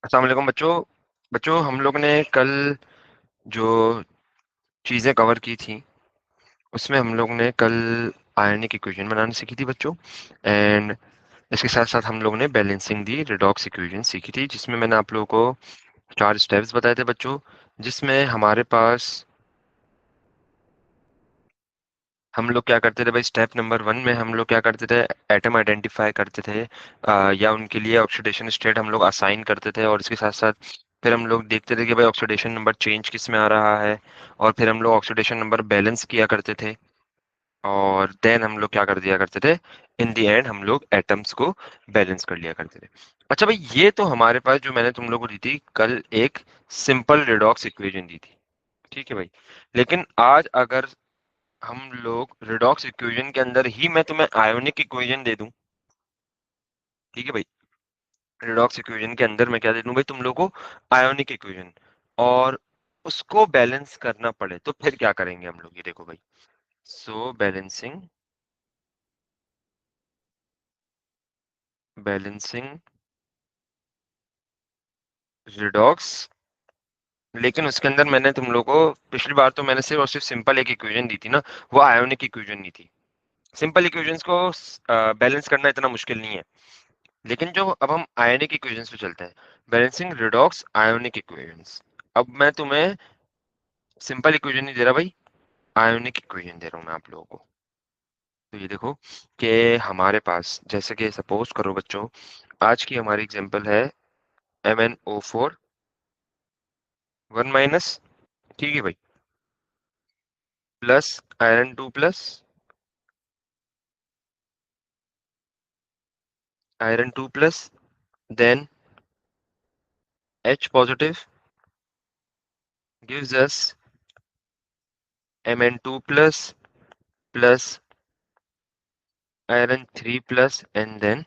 अस्सलाम वालेकुम बच्चों। बच्चों हम लोग ने कल जो चीज़ें कवर की थी उसमें हम लोग ने कल आयनिक इक्वेशन बनानी सीखी थी बच्चों। एंड इसके साथ साथ हम लोग ने बैलेंसिंग दी रिडॉक्स इक्वेशन सीखी थी, जिसमें मैंने आप लोगों को 4 स्टेप्स बताए थे बच्चों। जिसमें हमारे पास हम लोग क्या करते थे भाई, स्टेप नंबर 1 में हम लोग क्या करते थे, एटम आइडेंटिफाई करते थे, या उनके लिए ऑक्सीडेशन स्टेट हम लोग असाइन करते थे। और इसके साथ साथ फिर हम लोग देखते थे कि भाई ऑक्सीडेशन नंबर चेंज किस में आ रहा है, और फिर हम लोग ऑक्सीडेशन नंबर बैलेंस किया करते थे। और देन हम लोग क्या कर दिया करते थे, इन दी एंड हम लोग एटम्स को बैलेंस कर लिया करते थे। अच्छा भाई, ये तो हमारे पास जो मैंने तुम लोग को दी थी कल, एक सिंपल रिडॉक्स इक्वेशन दी थी, ठीक है भाई। लेकिन आज अगर हम लोग रिडॉक्स इक्वेशन के अंदर ही मैं तुम्हें आयोनिक इक्वेशन दे दूं, ठीक है भाई, रिडॉक्स इक्वेशन के अंदर मैं क्या दे दूं भाई तुम लोगों को, आयोनिक इक्वेशन, और उसको बैलेंस करना पड़े तो फिर क्या करेंगे हम लोग, ये देखो भाई। सो बैलेंसिंग रिडॉक्स। लेकिन उसके अंदर मैंने तुम लोग को, पिछली बार तो मैंने सिर्फ और सिर्फ सिंपल एक इक्वेशन दी थी ना, वो आयोनिक इक्वेशन नहीं थी। सिंपल इक्वेशंस को बैलेंस करना इतना मुश्किल नहीं है। लेकिन जो अब हम आयोनिक इक्वेशंस पे चलते हैं, बैलेंसिंग रिडॉक्स आयोनिक इक्वेशंस। अब मैं तुम्हें सिंपल इक्वेशन नहीं दे रहा भाई, आयोनिक इक्वेशन दे रहा हूं मैं आप लोगों को। तो ये देखो कि हमारे पास, जैसे कि सपोज करो बच्चों, आज की हमारी एग्जांपल है MnO4 1 माइनस, ठीक है भाई, plus iron 2 plus, iron 2 plus, then H positive gives us Mn2 plus plus iron 3 plus and then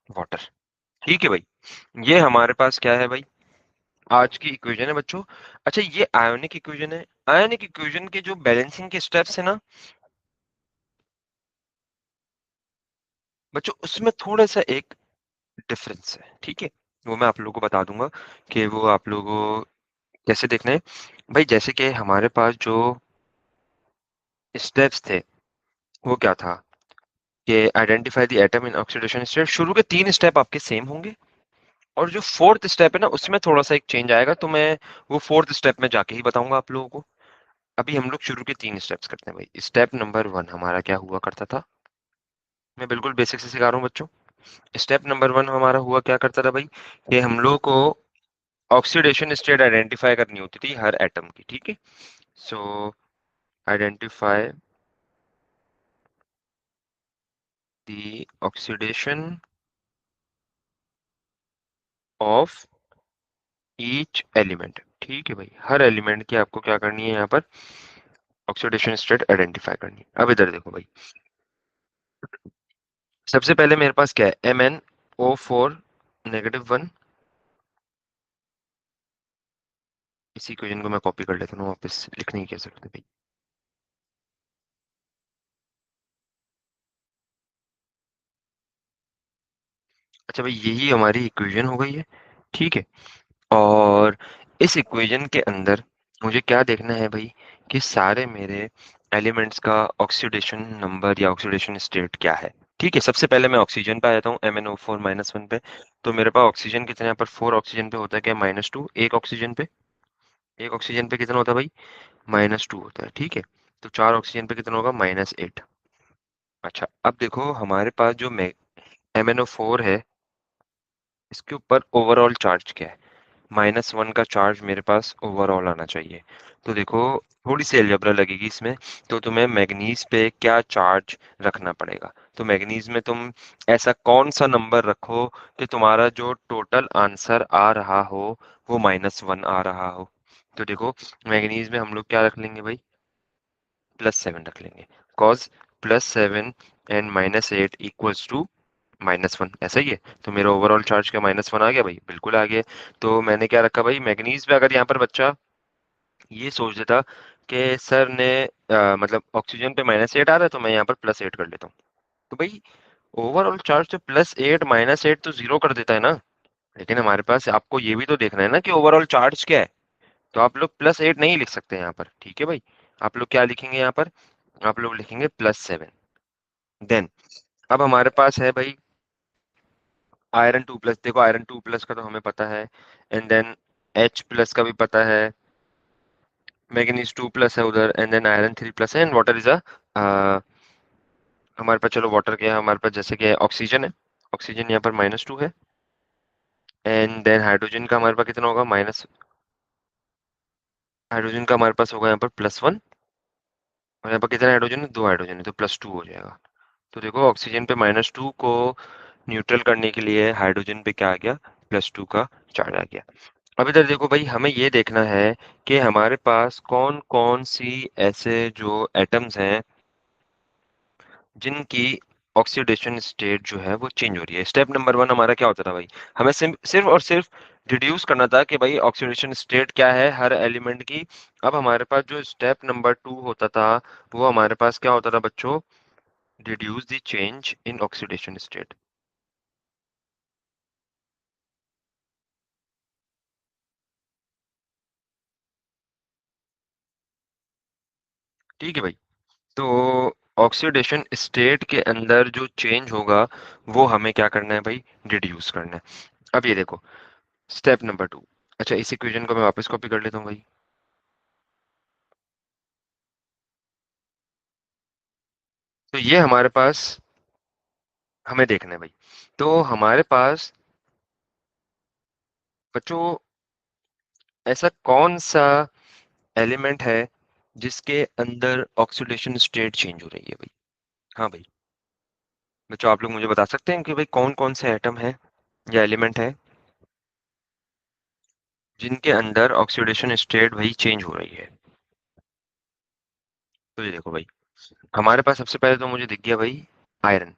water. ठीक है भाई, ये हमारे पास क्या है भाई, आज की इक्वेशन है बच्चों। अच्छा, ये आयोनिक इक्वेशन है। आयोनिक इक्वेशन के जो बैलेंसिंग के स्टेप्स है ना बच्चों, उसमें थोड़ा सा एक डिफरेंस है, ठीक है। वो मैं आप लोगों को बता दूंगा कि वो आप लोगों को कैसे देखना है भाई। जैसे कि हमारे पास जो स्टेप्स थे वो क्या था कि identify the atom in oxidation state. शुरू के 3 स्टेप आपके सेम होंगे, और जो फोर्थ स्टेप है ना उसमें थोड़ा सा एक चेंज आएगा, तो मैं वो फोर्थ स्टेप में जाके ही बताऊंगा आप लोगों को। अभी हम लोग शुरू के 3 स्टेप्स करते हैं भाई। स्टेप नंबर 1 हमारा क्या हुआ करता था, मैं बिल्कुल बेसिक से सिखा रहा हूँ बच्चों। स्टेप नंबर 1 हमारा हुआ क्या करता था भाई, कि हम लोग को ऑक्सीडेशन स्टेट आइडेंटिफाई करनी होती थी हर एटम की, ठीक है। सो identify the oxidation of each element, ठीक है भाई। हर एलिमेंट की आपको क्या करनी है यहाँ पर, ऑक्सीडेशन स्टेट आइडेंटिफाई करनी है। अब इधर देखो भाई, सबसे पहले मेरे पास क्या है, MnO4 -1। इसी इक्वेशन को मैं कॉपी कर लेता हूँ, वापस लिख नहीं कह सकते भाई। अच्छा भाई, यही हमारी इक्वेशन हो गई है, ठीक है। और इस इक्वेशन के अंदर मुझे क्या देखना है भाई, कि सारे मेरे एलिमेंट्स का ऑक्सीडेशन नंबर या ऑक्सीडेशन स्टेट क्या है। ठीक है, सबसे पहले मैं ऑक्सीजन पे आ जाता हूँ, MnO4 -1 पे। तो मेरे पास ऑक्सीजन कितने, यहाँ पर 4 ऑक्सीजन पे होता है क्या, -2। एक ऑक्सीजन पे कितना होता है भाई, -2 होता है, ठीक है। तो 4 ऑक्सीजन पे कितना होगा, -8। अच्छा, अब देखो हमारे पास जो MnO4 है, इसके ऊपर ओवरऑल चार्ज क्या है, -1 का चार्ज मेरे पास ओवरऑल आना चाहिए। तो देखो, थोड़ी सी अलजेब्रा लगेगी इसमें, तो तुम्हें मैग्नीज पे क्या चार्ज रखना पड़ेगा। तो मैग्नीज में तुम ऐसा कौन सा नंबर रखो कि तुम्हारा जो टोटल आंसर आ रहा हो वो -1 आ रहा हो। तो देखो, मैग्नीज में हम लोग क्या रख लेंगे भाई, +7 रख लेंगे, कॉज +7 एंड -8 इक्वल्स टू -1, ऐसा ही है। तो मेरा ओवरऑल चार्ज का -1 आ गया भाई, बिल्कुल आ गया। तो मैंने क्या रखा भाई, मैग्नीज पे। अगर यहाँ पर बच्चा ये सोच लेता कि सर ने मतलब ऑक्सीजन पे -8 आ रहा है तो मैं यहाँ पर +8 कर लेता हूँ, तो भाई ओवरऑल चार्ज तो +8 -8 तो 0 कर देता है ना। लेकिन हमारे पास आपको ये भी तो देखना है ना कि ओवरऑल चार्ज क्या है। तो आप लोग +8 नहीं लिख सकते यहाँ पर, ठीक है भाई। आप लोग क्या लिखेंगे यहाँ पर, आप लोग लिखेंगे +7। देन अब हमारे पास है भाई आयरन 2 प्लस। देखो आयरन 2 प्लस का तो हमें पता है, एंड देन H प्लस का भी पता है, मैग्नीज 2 प्लस है उधर, एंड देन आयरन 3 प्लस है, एंड वाटर इज अ, हमारे पास चलो वाटर क्या है, हमारे पास जैसे कि ऑक्सीजन है, ऑक्सीजन यहाँ पर -2 है, एंड देन हाइड्रोजन का हमारे पास कितना होगा, माइनस, हाइड्रोजन का हमारे पास होगा यहाँ पर +1, और यहाँ पर कितना हाइड्रोजन है, 2 हाइड्रोजन है, तो +2 हो जाएगा। तो देखो ऑक्सीजन पे -2 को न्यूट्रल करने के लिए हाइड्रोजन पे क्या आ गया, +2 का चार्ज आ गया। अब इधर देखो भाई, हमें ये देखना है कि हमारे पास कौन कौन सी ऐसे जो एटम्स हैं जिनकी ऑक्सीडेशन स्टेट जो है वो चेंज हो रही है। स्टेप नंबर 1 हमारा क्या होता था भाई, हमें सिर्फ और सिर्फ डिड्यूस करना था कि भाई ऑक्सीडेशन स्टेट क्या है हर एलिमेंट की। अब हमारे पास जो स्टेप नंबर 2 होता था, वो हमारे पास क्या होता था बच्चों, deduce the change in oxidation state. ठीक है भाई। तो ऑक्सीडेशन स्टेट के अंदर जो चेंज होगा वो हमें क्या करना है भाई, डिड्यूस करना है। अब ये देखो स्टेप नंबर 2। अच्छा, इस इक्वेशन को मैं वापस कॉपी कर लेता हूँ भाई। तो ये हमारे पास हमें देखना है भाई। तो हमारे पास बच्चों ऐसा कौन सा एलिमेंट है जिसके अंदर ऑक्सीडेशन स्टेट चेंज हो रही है भाई। हाँ भाई, बच्चों आप लोग मुझे बता सकते हैं कि भाई कौन कौन से एटम है या एलिमेंट है जिनके अंदर ऑक्सीडेशन स्टेट भाई चेंज हो रही है। तो ये देखो भाई, हमारे पास सबसे पहले तो मुझे दिख गया भाई आयरन।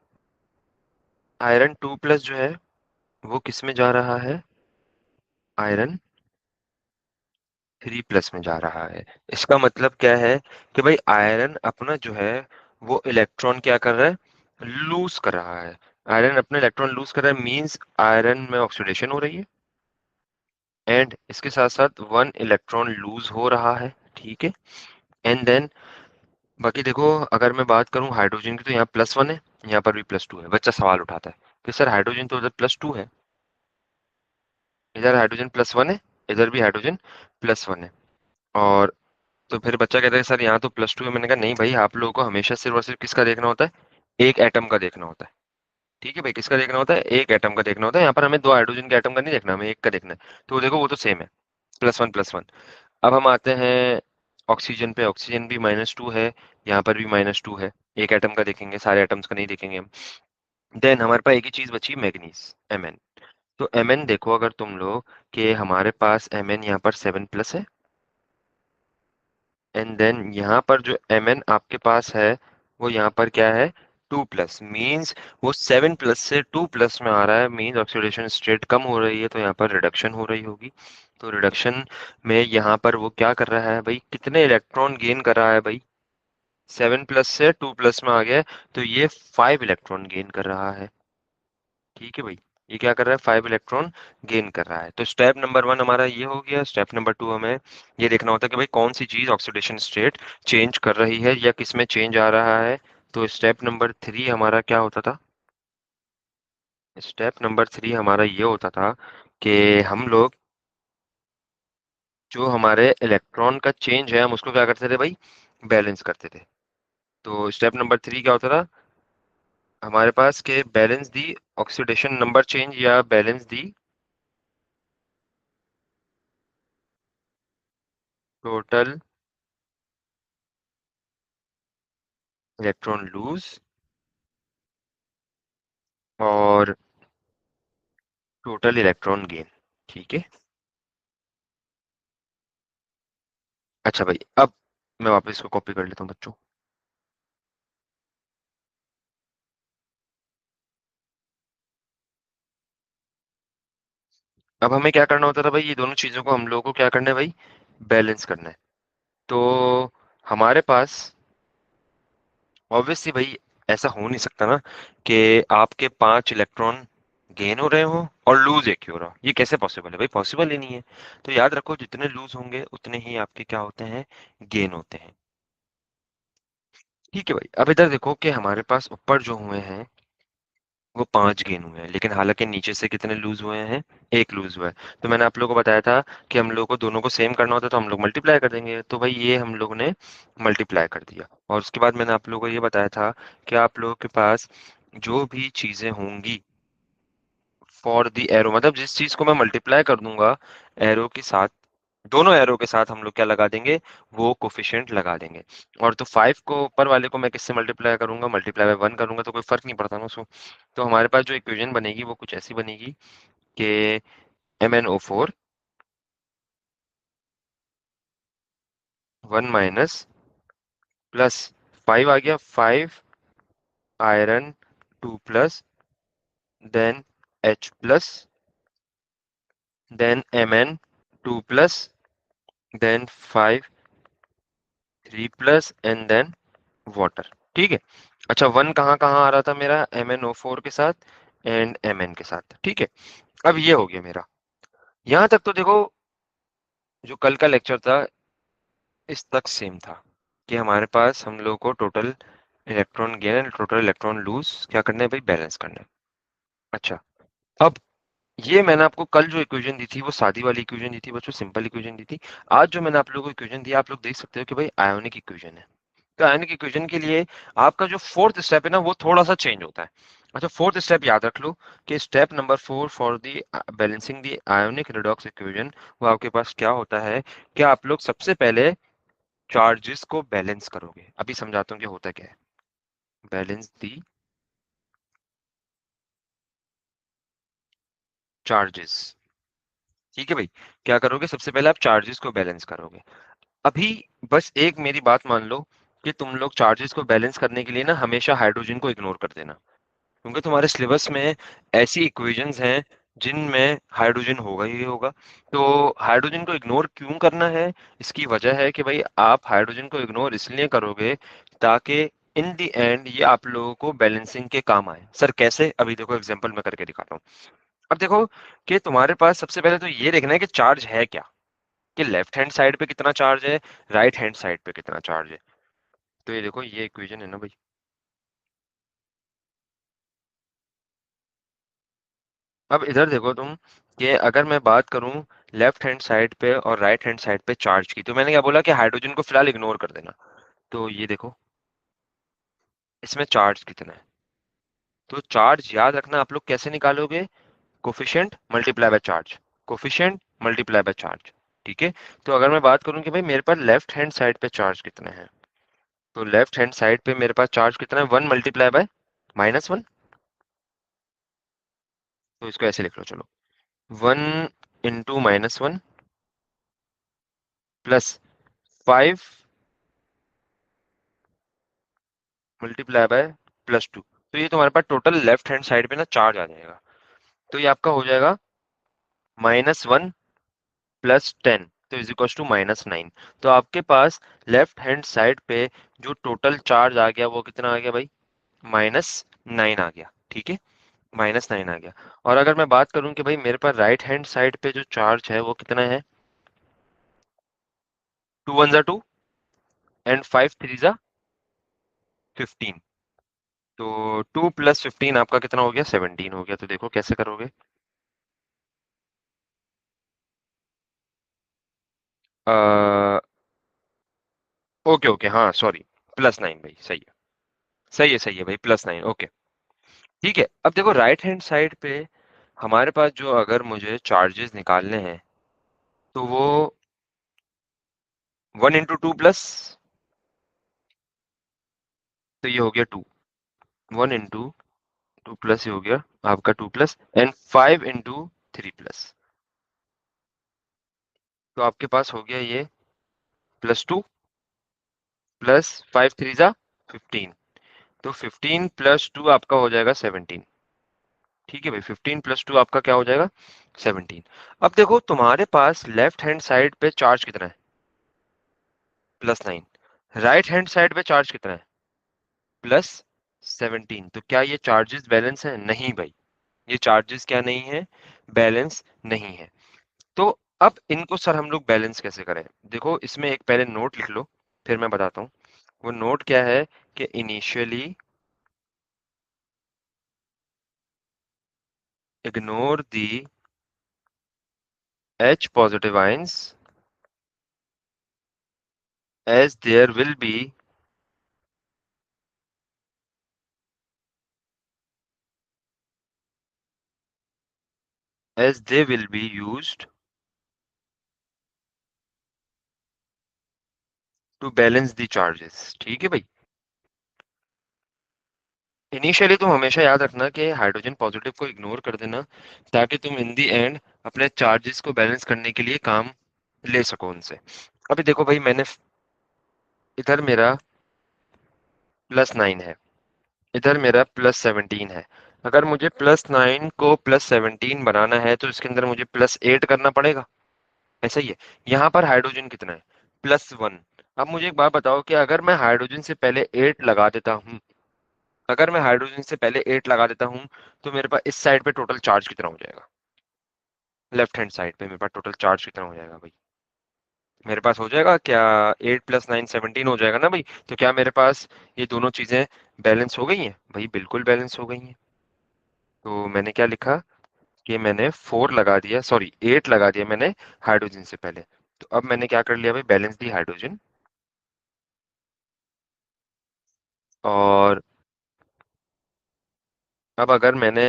आयरन 2 प्लस जो है वो किस में जा रहा है, आयरन 3 प्लस में जा रहा है। इसका मतलब क्या है कि भाई आयरन अपना जो है वो इलेक्ट्रॉन क्या कर रहा है, लूज कर रहा है। आयरन अपने इलेक्ट्रॉन लूज कर रहा है, मींस आयरन में ऑक्सीडेशन हो रही है, एंड इसके साथ साथ 1 इलेक्ट्रॉन लूज हो रहा है, ठीक है। एंड देन बाकी देखो, अगर मैं बात करूं हाइड्रोजन की, तो यहाँ +1 है, यहाँ पर भी +2 है। बच्चा सवाल उठाता है कि सर हाइड्रोजन तो उधर +2 है, इधर हाइड्रोजन +1 है, इधर भी हाइड्रोजन +1 है, और तो फिर बच्चा कहता है सर यहाँ तो +2 है। मैंने कहा नहीं भाई, आप लोगों को हमेशा सिर्फ और सिर्फ किसका देखना होता है, एक एटम का देखना होता है। ठीक है भाई, किसका देखना होता है, एक एटम का देखना होता है। यहाँ पर हमें 2 हाइड्रोजन के एटम का नहीं देखना, हमें एक का देखना है। तो देखो वो तो सेम है, +1 +1। अब हम आते हैं ऑक्सीजन पे। ऑक्सीजन भी -2 है, यहाँ पर भी -2 है। एक एटम का देखेंगे, सारे एटम्स का नहीं देखेंगे हम। देन हमारे पास एक ही चीज बची, मैग्नीज, Mn। तो Mn देखो अगर तुम लोग, कि हमारे पास Mn यहाँ पर 7 प्लस है, एंड देन यहाँ पर जो Mn आपके पास है वो यहाँ पर क्या है, 2 प्लस, मीन्स वो 7 प्लस से 2 प्लस में आ रहा है, मीन्स ऑक्सीडेशन स्टेट कम हो रही है, तो यहाँ पर रिडक्शन हो रही होगी। तो रिडक्शन में यहाँ पर वो क्या कर रहा है भाई, कितने इलेक्ट्रॉन गेन कर रहा है भाई, 7 प्लस से 2 प्लस में आ गया है, तो ये 5 इलेक्ट्रॉन गेन कर रहा है। ठीक है भाई, ये क्या कर रहा है, 5 इलेक्ट्रॉन गेन कर रहा है। तो स्टेप नंबर 1 हमारा ये हो गया। स्टेप नंबर 2 हमें ये देखना होता है कि भाई कौन सी चीज ऑक्सीडेशन स्टेट चेंज कर रही है या किस में चेंज आ रहा है। तो स्टेप नंबर 3 हमारा क्या होता था, स्टेप नंबर 3 हमारा ये होता था कि हम लोग जो हमारे इलेक्ट्रॉन का चेंज है हम उसको क्या करते थे भाई, बैलेंस करते थे। तो स्टेप नंबर 3 क्या होता था हमारे पास, के balance the oxidation number change या balance the total electron lose और टोटल इलेक्ट्रॉन गेन। ठीक है। अच्छा भाई, अब मैं वापस इसको कॉपी कर लेता हूँ बच्चों। अब हमें क्या करना होता था भाई, ये दोनों चीजों को हम लोगों को क्या करना है भाई, बैलेंस करना है। तो हमारे पास ऑब्वियसली भाई ऐसा हो नहीं सकता ना कि आपके 5 इलेक्ट्रॉन गेन हो रहे हो और लूज एक ही हो रहा हो, ये कैसे पॉसिबल है भाई? पॉसिबल ही नहीं है। तो याद रखो, जितने लूज होंगे उतने ही आपके क्या होते हैं, गेन होते हैं। ठीक है भाई, अब इधर देखो कि हमारे पास ऊपर जो हुए हैं वो 5 गेन हुए हैं, लेकिन हालांकि नीचे से कितने लूज हुए हैं, एक लूज हुआ है। तो मैंने आप लोगों को बताया था कि हम लोग को दोनों को सेम करना होता है तो हम लोग मल्टीप्लाई कर देंगे, तो भाई ये हम लोग ने मल्टीप्लाई कर दिया। और उसके बाद मैंने आप लोगों को ये बताया था कि आप लोगों के पास जो भी चीजें होंगी फॉर द एरो, मतलब जिस चीज को मैं मल्टीप्लाई कर दूंगा एरो के साथ, दोनों एरो के साथ हम लोग क्या लगा देंगे, वो कोफिशिएंट लगा देंगे। और तो 5 को ऊपर वाले को मैं किससे मल्टीप्लाई करूंगा, मल्टीप्लाई बाय 1 करूंगा, तो कोई फर्क नहीं पड़ता ना उसको। तो हमारे पास जो इक्वेशन बनेगी वो कुछ ऐसी बनेगी कि MnO4 1 माइनस प्लस 5 आ गया, 5 iron 2 plus, then H plus, then Mn 2 plus, then 5 3 plus and then water. ठीक है। अच्छा, 1 कहाँ कहाँ आ रहा था मेरा, MnO4 के साथ एंड Mn के साथ। ठीक है, अब ये हो गया मेरा। यहां तक तो देखो, जो कल का लेक्चर था इस तक सेम था कि हमारे पास हम लोग को total electron gain and total electron lose क्या करना है भाई, बैलेंस करना है। अच्छा, अब ये मैंने आपको कल जो इक्वेशन दी थी वो सादी वाली इक्वेशन दी थी बच्चों, सिंपल इक्वेशन दी थी। आज जो मैंने आप लोगों को इक्वेशन दी, आप लोग देख सकते हो कि भाई आयोनिक इक्वेशन है। तो आयोनिक इक्वेशन के लिए आपका जो फोर्थ स्टेप है ना वो थोड़ा सा चेंज होता है। अच्छा, फोर्थ स्टेप याद रख लो कि step number 4 for the balancing the ionic redox equation, वो आपके पास क्या होता है कि आप लोग सबसे पहले चार्जेस को बैलेंस करोगे। अभी समझाता हूँ कि होता क्या है। Balance the charges. ठीक है भाई, क्या करोगे, सबसे पहले आप चार्जेस को बैलेंस करोगे। अभी बस एक मेरी बात मान लो कि तुम लोग चार्जेस को बैलेंस करने के लिए ना हमेशा हाइड्रोजन को इग्नोर कर देना, क्योंकि तुम्हारे सिलेबस में ऐसी इक्वेशंस हैं जिनमें हाइड्रोजन होगा ही होगा। तो हाइड्रोजन को इग्नोर क्यों करना है, इसकी वजह है कि भाई आप हाइड्रोजन को इग्नोर इसलिए करोगे ताकि इन द एंड ये आप लोगों को बैलेंसिंग के काम आए। सर कैसे, अभी देखो एग्जांपल मैं करके दिखाता हूँ। अब देखो कि तुम्हारे पास सबसे पहले तो ये देखना है कि चार्ज है क्या, कि लेफ्ट हैंड साइड पे कितना चार्ज है, राइट हैंड साइड पे कितना चार्ज है। तो ये देखो ये इक्वेशन है ना भाई। अब इधर देखो तुम कि अगर मैं बात करूं लेफ्ट हैंड साइड पे और राइट हैंड साइड पे चार्ज की, तो मैंने क्या बोला कि हाइड्रोजन को फिलहाल इग्नोर कर देना। तो ये देखो इसमें चार्ज कितना है। तो चार्ज याद रखना आप लोग कैसे निकालोगे, coefficient multiply by charge, coefficient multiply by charge. ठीक है। तो अगर मैं बात करूं कि भाई मेरे पास लेफ्ट हैंड साइड पे चार्ज कितने हैं, तो लेफ्ट हैंड साइड पे मेरे पास चार्ज कितना है, 1 मल्टीप्लाई बाय -1। तो इसको ऐसे लिख लो चलो, 1 × -1 प्लस 5 मल्टीप्लाई बाय +2। तो ये तुम्हारे पास टोटल लेफ्ट हैंड साइड पे ना चार्ज आ जाएगा। तो ये आपका हो जाएगा -1 प्लस 10, तो इज इक्वल टू -9। तो आपके पास लेफ्ट हैंड साइड पे जो टोटल चार्ज आ गया वो कितना आ गया भाई, -9 आ गया। ठीक है, -9 आ गया। और अगर मैं बात करूं कि भाई मेरे पास राइट हैंड साइड पे जो चार्ज है वो कितना है, 2 1 जा 2 एंड 5 3 जा 15। तो 2 + 15 आपका कितना हो गया, 17 हो गया। तो देखो कैसे करोगे। ओके ओके, हाँ सॉरी, +9 भाई, सही है, सही है, सही है भाई, +9। ओके। ठीक है, अब देखो राइट हैंड साइड पे हमारे पास जो अगर मुझे चार्जेस निकालने हैं तो वो 1 × 2 प्लस, तो ये हो गया 2, 1 × 2 प्लस, ये हो गया आपका 2 प्लस एंड 5 × 3 प्लस। तो आपके पास हो गया ये +2 प्लस 5 3 जा 15। तो 15 + 2 आपका हो जाएगा 17। ठीक है भाई, 15 + 2 आपका क्या हो जाएगा, 17। अब देखो तुम्हारे पास लेफ्ट हैंड साइड पे चार्ज कितना है, +9। राइट हैंड साइड पे चार्ज कितना है, +17। तो क्या ये चार्जेस बैलेंस है, नहीं भाई। ये चार्जेस क्या नहीं है, बैलेंस नहीं है। तो अब इनको सर हम लोग बैलेंस कैसे करें? देखो इसमें एक पहले नोट लिख लो, फिर मैं बताता हूँ। वो नोट क्या है कि initially ignore the H positive ions as they will be used to balance the charges। ठीक है भाई। इनिशियली तुम हमेशा याद रखना कि हाइड्रोजन पॉजिटिव को इग्नोर कर देना, ताकि तुम इन दी एंड अपने चार्जेस को बैलेंस करने के लिए काम ले सको उनसे। अभी देखो भाई, मैंने इधर मेरा +9 है, इधर मेरा +17 है। अगर मुझे +9 को +17 बनाना है तो इसके अंदर मुझे +8 करना पड़ेगा। ऐसा ही है। यहाँ पर हाइड्रोजन कितना है, +1। अब मुझे एक बात बताओ कि अगर मैं हाइड्रोजन से पहले 8 लगा देता हूँ, अगर मैं हाइड्रोजन से पहले 8 लगा देता हूँ, तो मेरे पास इस साइड पे टोटल चार्ज कितना हो जाएगा? लेफ्ट हैंड साइड पे मेरे पास टोटल चार्ज कितना हो जाएगा भाई? मेरे पास हो जाएगा क्या, 8 + 9 17 हो जाएगा ना भाई? तो क्या मेरे पास ये दोनों चीजें बैलेंस हो गई हैं भाई? बिल्कुल बैलेंस हो गई हैं। तो मैंने क्या लिखा कि मैंने 4 लगा दिया, सॉरी 8 लगा दिया मैंने हाइड्रोजन से पहले। तो अब मैंने क्या कर लिया भाई, बैलेंस दी हाइड्रोजन। और अब अगर मैंने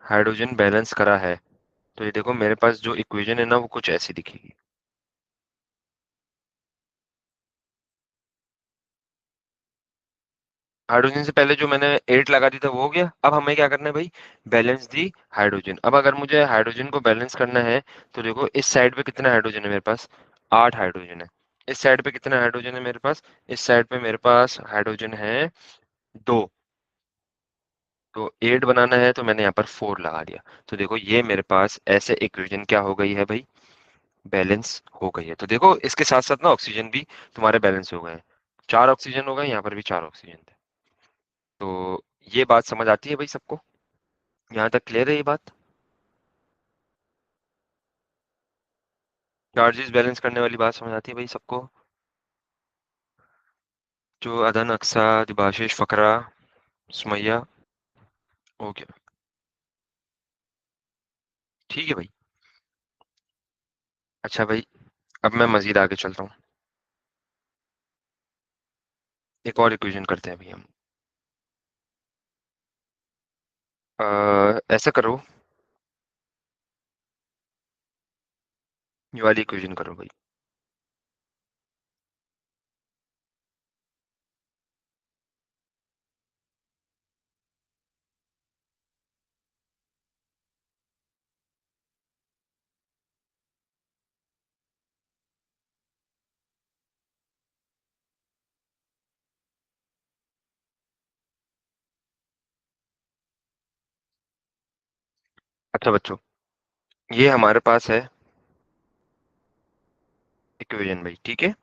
हाइड्रोजन बैलेंस करा है, तो ये देखो मेरे पास जो इक्वेशन है ना, वो कुछ ऐसी दिखेगी। हाइड्रोजन से पहले जो मैंने 8 लगा दी था वो हो गया। अब हमें क्या करना है भाई, बैलेंस दी हाइड्रोजन। अब अगर मुझे हाइड्रोजन को बैलेंस करना है, तो देखो इस साइड पे कितना हाइड्रोजन है मेरे पास, 8 हाइड्रोजन है। इस साइड पे कितना हाइड्रोजन है मेरे पास, इस साइड पे मेरे पास हाइड्रोजन है 2। तो 8 बनाना है तो मैंने यहाँ पर 4 लगा दिया। तो देखो ये मेरे पास ऐसे इक्वेशन क्या हो गई है भाई, बैलेंस हो गई है। तो देखो इसके साथ साथ ना ऑक्सीजन भी तुम्हारे बैलेंस हो गए हैं। 4 ऑक्सीजन हो गए, यहाँ पर भी 4 ऑक्सीजन थे। तो ये बात समझ आती है भाई सबको? यहाँ तक क्लियर है ये बात? चार्जेस बैलेंस करने वाली बात समझ आती है भाई सबको? जो अदन, अक्सा, दिबाशिश, फकरा, सुमैया। ओके, ठीक है भाई। अच्छा भाई, अब मैं मजीद आगे चलता हूँ। एक और इक्वेशन करते हैं भाई हम। ऐसा करो, ये वाली इक्वेशन करो भाई। अच्छा बच्चों, ये हमारे पास है इक्वेशन भाई, ठीक है।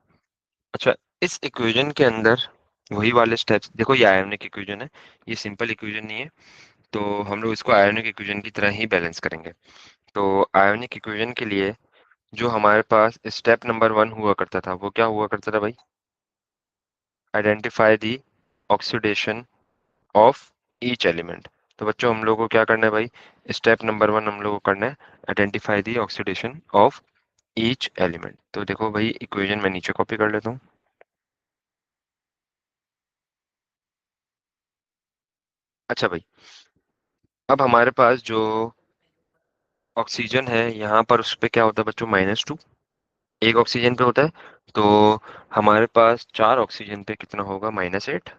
अच्छा, इस इक्वेशन के अंदर वही वाले स्टेप्स देखो, ये आयोनिक इक्वेशन है, ये सिंपल इक्वेशन नहीं है। तो हम लोग इसको आयोनिक इक्वेशन की तरह ही बैलेंस करेंगे। तो आयोनिक इक्वेशन के लिए जो हमारे पास स्टेप नंबर 1 हुआ करता था, वो क्या हुआ करता था भाई, identify the oxidation of each element. तो बच्चों हम लोग को क्या करना है भाई, स्टेप नंबर 1 हम लोग को करना है identify the oxidation of each element. तो देखो भाई, इक्वेशन मैं नीचे कॉपी कर लेता हूँ। अच्छा भाई, अब हमारे पास जो ऑक्सीजन है यहाँ पर, उस पे क्या होता है बच्चों, -2। एक ऑक्सीजन पे होता है। तो हमारे पास 4 ऑक्सीजन पे कितना होगा, -8।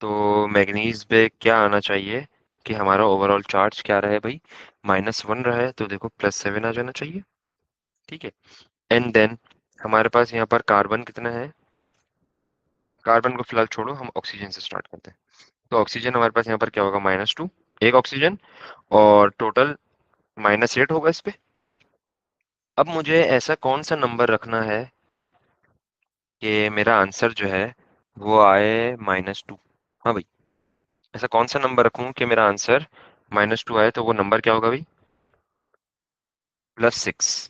तो मैग्नीज पे क्या आना चाहिए कि हमारा ओवरऑल चार्ज क्या रहे भाई, -1 रहे। तो देखो +7 आ जाना चाहिए, ठीक है। एंड देन हमारे पास यहाँ पर कार्बन कितना है, कार्बन को फिलहाल छोड़ो, हम ऑक्सीजन से स्टार्ट करते हैं। तो ऑक्सीजन हमारे पास यहाँ पर क्या होगा, -2, एक ऑक्सीजन। और टोटल -8 होगा इस पे। अब मुझे ऐसा कौन सा नंबर रखना है कि मेरा आंसर जो है वो आए -2? हाँ भाई, ऐसा कौन सा नंबर रखूं कि मेरा आंसर -2 आए तो वो नंबर क्या होगा भाई? +6।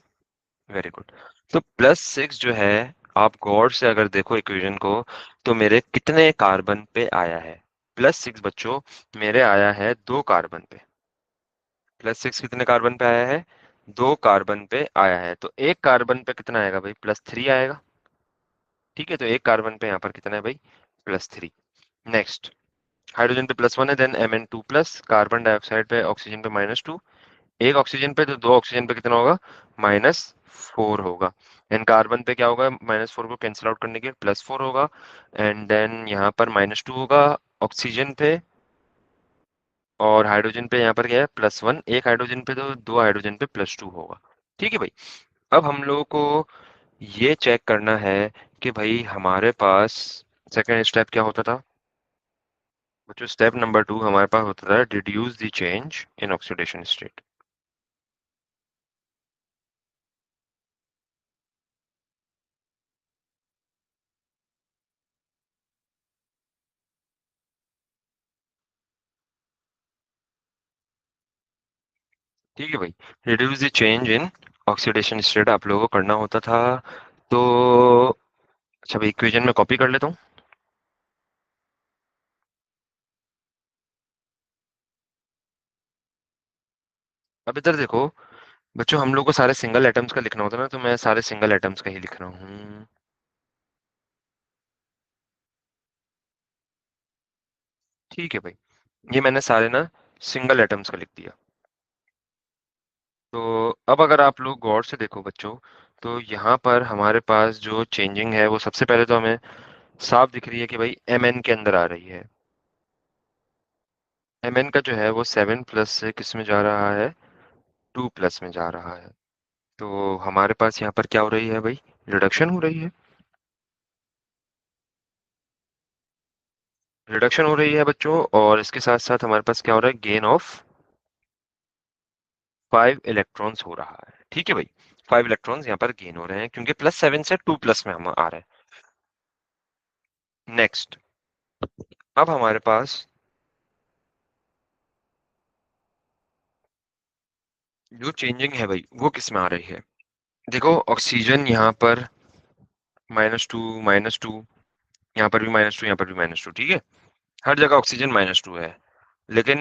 Very good. तो +6 जो है, आप गौर से अगर देखो इक्वेशन को, तो मेरे कितने कार्बन पे आया है? +6 बच्चों मेरे आया है 2 कार्बन पे। +6 कितने कार्बन पे आया है? 2 कार्बन पे आया है। तो एक कार्बन पे कितना आएगा भाई? +3 आएगा। ठीक है, तो एक कार्बन पे यहाँ पर कितना है भाई? +3। नेक्स्ट, हाइड्रोजन पे +1 है, देन Mn2+, कार्बन डाइऑक्साइड पे, ऑक्सीजन पे -2, एक ऑक्सीजन पे, तो दो ऑक्सीजन पे कितना होगा? -4 होगा। एंड कार्बन पे क्या होगा? -4 को कैंसिल आउट करने के लिए +4 होगा। एंड देन यहाँ पर -2 होगा ऑक्सीजन पे, और हाइड्रोजन पे यहाँ पर क्या है? +1, एक हाइड्रोजन पे, तो दो हाइड्रोजन पे +2 होगा। ठीक है भाई। अब हम लोगों को ये चेक करना है कि भाई हमारे पास सेकेंड स्टेप क्या होता था बच्चों? स्टेप नंबर 2 हमारे पास होता था deduce the change in oxidation state. ठीक है भाई, reduce the change in oxidation state आप लोगों को करना होता था। तो अच्छा भाई, इक्वेशन में कॉपी कर लेता हूँ। अब इधर देखो बच्चों, हम लोग को सारे सिंगल एटम्स का लिखना होता है ना, तो मैं सारे सिंगल एटम्स का ही लिख रहा हूँ। ठीक है भाई, ये मैंने सारे ना सिंगल एटम्स का लिख दिया। तो अब अगर आप लोग गौर से देखो बच्चों, तो यहाँ पर हमारे पास जो चेंजिंग है वो सबसे पहले तो हमें साफ दिख रही है कि भाई Mn के अंदर आ रही है। Mn का जो है वो 7+ से किस में जा रहा है? 2+ में जा रहा है। तो हमारे पास यहाँ पर क्या हो रही है भाई? रिडक्शन हो रही है। रिडक्शन हो रही है बच्चों, और इसके साथ साथ हमारे पास क्या हो रहा है? गेन ऑफ 5 इलेक्ट्रॉन्स हो रहा है। ठीक है भाई, 5 इलेक्ट्रॉन्स यहाँ पर गेन हो रहे हैं, क्योंकि +7 से 2+ में हम आ रहे हैं। नेक्स्ट, अब हमारे पास जो चेंजिंग है भाई वो किस में आ रही है? देखो, ऑक्सीजन यहाँ पर -2, -2, यहाँ पर भी -2, यहाँ पर भी -2। ठीक है, हर जगह ऑक्सीजन -2 है। लेकिन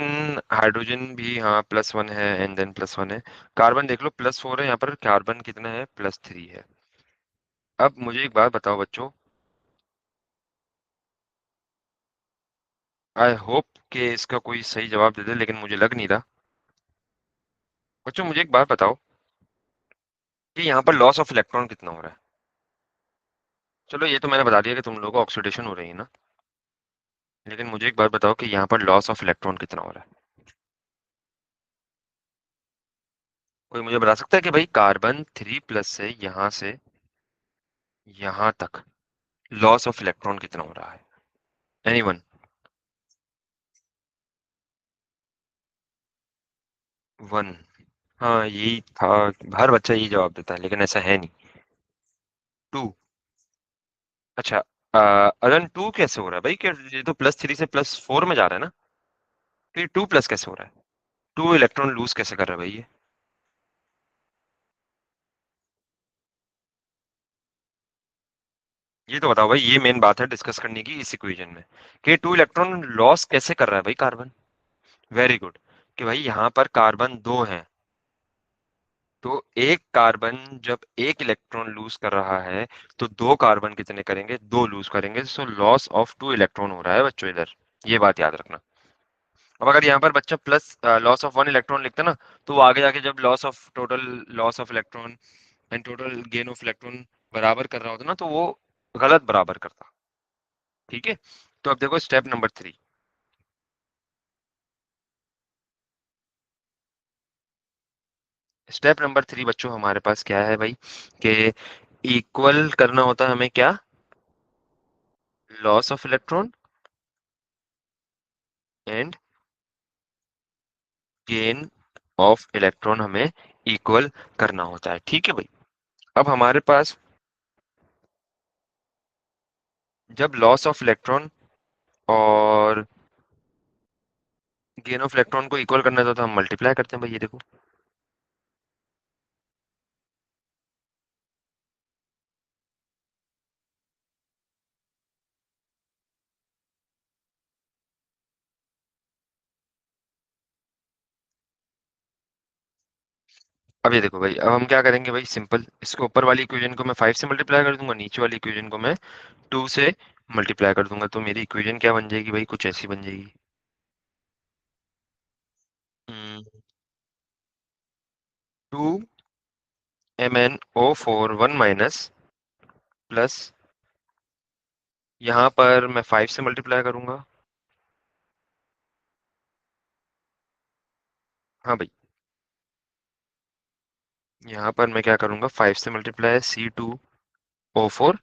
हाइड्रोजन भी हाँ +1 है, एंड देन +1 है। कार्बन देख लो +4 है, यहाँ पर कार्बन कितना है? +3 है। अब मुझे एक बात बताओ बच्चों, आई होप कि इसका कोई सही जवाब दे दे, लेकिन मुझे लग नहीं रहा। बच्चों मुझे एक बात बताओ कि यहाँ पर लॉस ऑफ इलेक्ट्रॉन कितना हो रहा है? चलो ये तो मैंने बता दिया कि तुम लोगों को ऑक्सीडेशन हो रही है ना, लेकिन मुझे एक बात बताओ कि यहाँ पर लॉस ऑफ इलेक्ट्रॉन कितना हो रहा है? कोई मुझे बता सकता है कि भाई कार्बन 3+ से यहाँ तक लॉस ऑफ इलेक्ट्रॉन कितना हो रहा है? एनीवन? 1? हाँ यही था, हर बच्चा यही जवाब देता है, लेकिन ऐसा है नहीं। 2? अच्छा, अदन 2 कैसे हो रहा है भाई? क्या ये तो +3 से +4 में जा रहा है ना, तो ये 2+ कैसे हो रहा है? 2 इलेक्ट्रॉन लूज कैसे कर रहा है भाई ये? ये तो बताओ भाई, ये मेन बात है डिस्कस करने की इस इक्वेशन में, कि 2 इलेक्ट्रॉन लॉस कैसे कर रहा है भाई कार्बन। Very good. कि भाई यहाँ पर कार्बन 2 है, तो एक कार्बन जब एक इलेक्ट्रॉन लूज कर रहा है, तो दो कार्बन कितने करेंगे? दो लूज करेंगे। सो लॉस ऑफ 2 इलेक्ट्रॉन हो रहा है बच्चों इधर, ये बात याद रखना। अब अगर यहाँ पर बच्चा प्लस लॉस ऑफ 1 इलेक्ट्रॉन लिखता ना, तो वो आगे जाके जब loss of total loss of electron and total gain of electron बराबर कर रहा होता ना, तो वो गलत बराबर करता। ठीक है, तो अब देखो स्टेप नंबर 3। स्टेप नंबर 3 बच्चों हमारे पास क्या है भाई? कि इक्वल करना होता है हमें क्या? Loss of electron and gain of electron हमें इक्वल करना होता है। ठीक है भाई, अब हमारे पास जब लॉस ऑफ इलेक्ट्रॉन और गेन ऑफ इलेक्ट्रॉन को इक्वल करना था तो हम मल्टीप्लाई करते हैं भाई, ये देखो। अब ये देखो भाई, अब हम क्या करेंगे भाई, सिंपल, इसको ऊपर वाली इक्वेशन को मैं 5 से मल्टीप्लाई कर दूंगा, नीचे वाली इक्वेशन को मैं 2 से मल्टीप्लाई कर दूंगा, तो मेरी इक्वेशन क्या बन जाएगी भाई, कुछ ऐसी बन जाएगी। 2 MnO4 1 प्लस, यहाँ पर मैं 5 से मल्टीप्लाई करूंगा। हाँ भाई, यहाँ पर मैं क्या करूंगा, 5 से multiply C2O4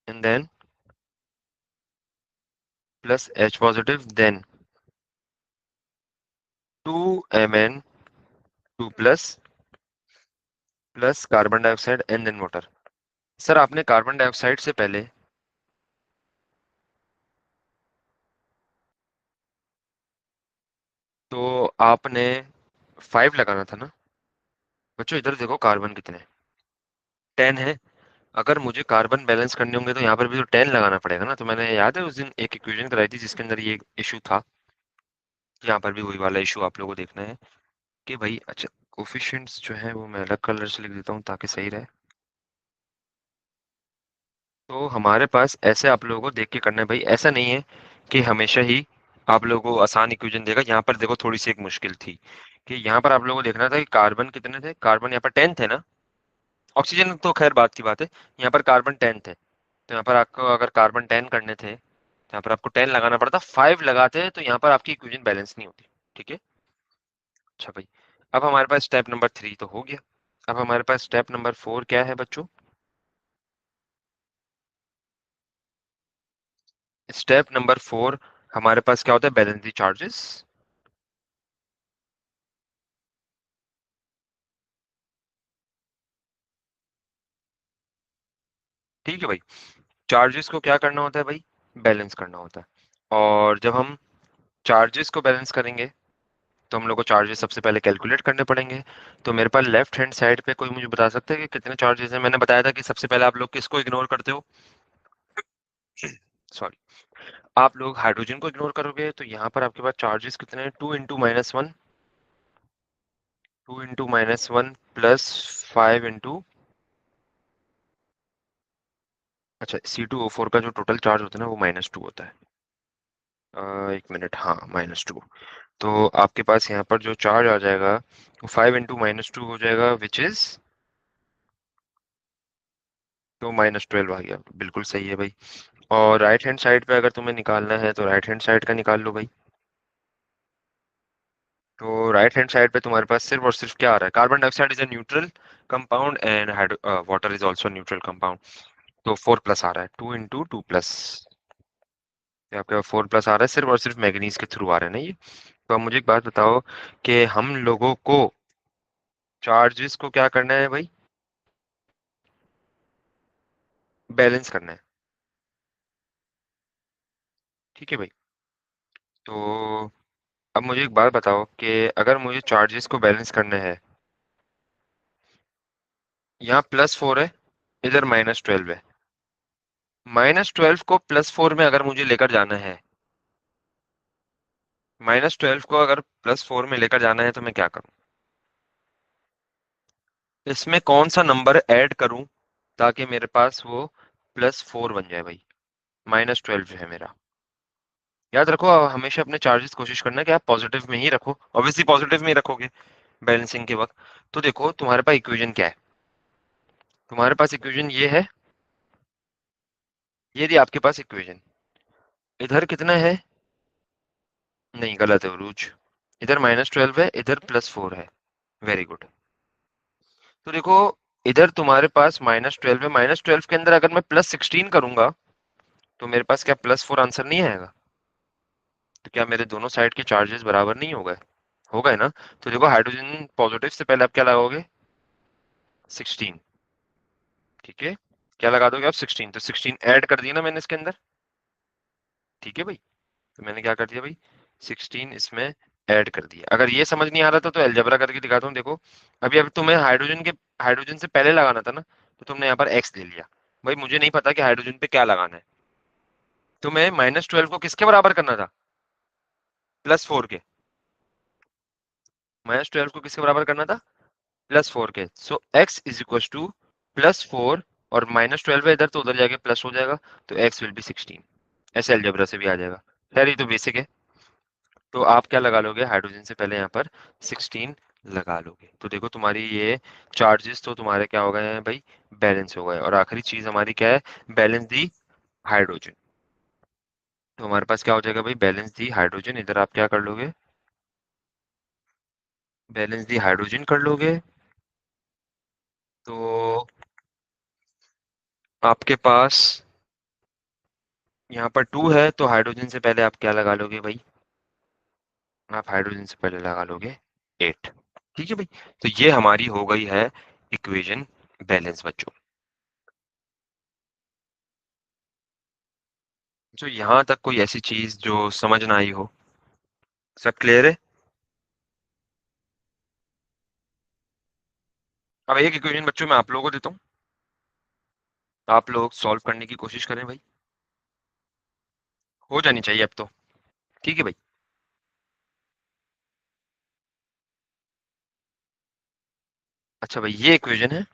and then plus H positive, then 2Mn2 plus plus carbon dioxide and then water. Sir आपने कार्बन डाइऑक्साइड से पहले, तो आपने 5 लगाना था ना। बच्चों इधर देखो, कार्बन कितने हैं, 10 है। अगर मुझे कार्बन बैलेंस करने होंगे तो यहाँ पर भी तो 10 लगाना पड़ेगा ना। तो मैंने, याद है उस दिन एक इक्वेशन कराई थी जिसके अंदर ये इशू था, यहाँ पर भी वही वाला इशू आप लोगों को देखना है कि भाई, अच्छा, कोफिशिएंट्स जो है वो मैं अलग कलर से लिख देता हूँ ताकि सही रहे। तो हमारे पास ऐसे आप लोगों को देख के करना है भाई, ऐसा नहीं है कि हमेशा ही आप लोगों को आसान इक्वेशन देगा। यहाँ पर देखो थोड़ी सी एक मुश्किल थी कि यहाँ पर आप लोगों को देखना था कि कार्बन कितने थे, कार्बन यहाँ पर 10 थे ना। ऑक्सीजन तो खैर बात की बात है, यहाँ पर कार्बन 10 थे, तो यहाँ पर आपको अगर कार्बन 10 करने थे तो यहाँ पर आपको 10 लगाना पड़ता, 5 लगाते तो यहाँ पर आपकी इक्वेशन बैलेंस नहीं होती। ठीक है। अच्छा भाई, अब हमारे पास स्टेप नंबर 3 तो हो गया। अब हमारे पास स्टेप नंबर 4 क्या है बच्चों। स्टेप नंबर 4 हमारे पास क्या होता है, बैलेंस द चार्जेस। ठीक है भाई, चार्जेस को क्या करना होता है भाई, बैलेंस करना होता है। और जब हम चार्जेस को बैलेंस करेंगे तो हम लोग को चार्जेस सबसे पहले कैलकुलेट करने पड़ेंगे। तो मेरे पास लेफ्ट हैंड साइड पे कोई मुझे बता सकता है कि कितने चार्जेस हैं। मैंने बताया था कि सबसे पहले आप लोग किसको इग्नोर करते हो, सॉरी, आप लोग हाइड्रोजन को इग्नोर करोगे। तो यहाँ पर आपके पास चार्जेस कितने हैं, 2 × -1, 2 × -1 प्लस 5 × अच्छा, C2O4 का जो टोटल चार्ज होता है ना वो -2 होता है। एक मिनट, हाँ, -2। तो आपके पास यहाँ पर जो चार्ज आ जाएगा वो 5 × -2 हो जाएगा, विच इज, तो -12 आ गया। बिल्कुल सही है भाई। और राइट हैंड साइड पे अगर तुम्हें निकालना है तो राइट हैंड साइड का निकाल लो भाई। तो राइट हैंड साइड पे तुम्हारे पास सिर्फ और सिर्फ क्या आ रहा है, carbon dioxide is a neutral compound and water is also neutral compound. तो 4 प्लस आ रहा है, 2 × 2 प्लस, आपके पास 4 प्लस आ रहा है, सिर्फ और सिर्फ मैग्नीज के थ्रू आ रहा है ना ये। तो अब मुझे एक बात बताओ कि हम लोगों को चार्जेस को क्या करना है भाई, बैलेंस करना है। ठीक है भाई। तो अब मुझे एक बात बताओ कि अगर मुझे चार्जेस को बैलेंस करना है, यहाँ +4 है, इधर -12 है, -12 को +4 में अगर मुझे लेकर जाना है, -12 को अगर +4 में लेकर जाना है तो मैं क्या करूं, इसमें कौन सा नंबर ऐड करूं ताकि मेरे पास वो +4 बन जाए भाई। -12 है मेरा। याद रखो, हमेशा अपने चार्जेस कोशिश करना है कि आप पॉजिटिव में ही रखो, ऑब्वियसली पॉजिटिव में ही रखोगे बैलेंसिंग के वक्त। तो देखो तुम्हारे पास इक्वेशन क्या है, तुम्हारे पास इक्वेशन ये है, ये थी आपके पास इक्वेशन। इधर कितना है, नहीं गलत है उरूज, इधर -12 है, इधर +4 है। Very good. तो देखो, इधर तुम्हारे पास -12 है, -12 के अंदर अगर मैं +16 करूंगा तो मेरे पास क्या +4 आंसर नहीं आएगा। तो क्या मेरे दोनों साइड के चार्जेस बराबर नहीं हो गए, हो गए ना। तो देखो, हाइड्रोजन पॉजिटिव से पहले आप क्या लगाओगे, 16। ठीक है, क्या लगा दोगे आप, 16। तो 16 ऐड कर दिया ना मैंने इसके अंदर। ठीक है भाई। तो मैंने क्या कर दिया भाई, 16 इसमें ऐड कर दिया। अगर ये समझ नहीं आ रहा था तो अलजेब्रा करके दिखाता हूँ, देखो। अभी तुम्हें हाइड्रोजन से पहले लगाना था ना, तो तुमने यहाँ पर एक्स ले लिया। भाई मुझे नहीं पता कि हाइड्रोजन पे क्या लगाना है। तुम्हें -12 को किसके बराबर करना था? +4 के। -12 को किसके बराबर करना था? +4 के। सो एक्स इज इक्वल टू +4, और -12 है इधर तो उधर जाके प्लस हो जाएगा, तो एक्स विल बी 16। ऐसे अलजेब्रा से भी आ जाएगा। खैर ये तो बेसिक है। तो आप क्या लगा लोगे, हाइड्रोजन से पहले यहाँ पर 16 लगा लोगे। तो देखो तुम्हारी ये चार्जेस तो तुम्हारे क्या हो गए हैं भाई, बैलेंस हो गए। और आखिरी चीज हमारी क्या है, बैलेंस दी हाइड्रोजन। तो हमारे पास क्या हो जाएगा भाई, बैलेंस दी हाइड्रोजन। इधर आप क्या कर लोगे, बैलेंस दी हाइड्रोजन कर लोगे। तो आपके पास यहाँ पर 2 है, तो हाइड्रोजन से पहले आप क्या लगा लोगे भाई, आप हाइड्रोजन से पहले लगा लोगे 8। ठीक है भाई। तो ये हमारी हो गई है इक्वेशन बैलेंस बच्चों। जो यहाँ तक कोई ऐसी चीज जो समझ ना आई हो, सब क्लियर है? अब एक इक्वेशन बच्चों मैं आप लोगों को देता हूँ, आप लोग सॉल्व करने की कोशिश करें भाई। हो जानी चाहिए अब तो। ठीक है भाई। अच्छा भाई, ये इक्वेशन है।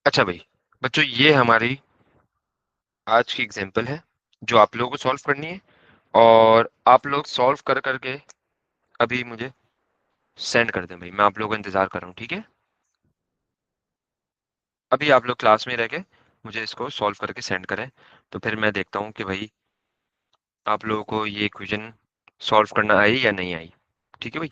अच्छा भाई बच्चों, ये हमारी आज की एग्जाम्पल है जो आप लोगों को सॉल्व करनी है। और आप लोग सॉल्व कर करके अभी मुझे सेंड कर दें भाई, मैं आप लोगों का इंतजार कर रहा हूँ। ठीक है, अभी आप लोग क्लास में रह के मुझे इसको सॉल्व करके सेंड करें, तो फिर मैं देखता हूँ कि भाई आप लोगों को ये इक्वेशन सॉल्व करना आई या नहीं आई। ठीक है भाई।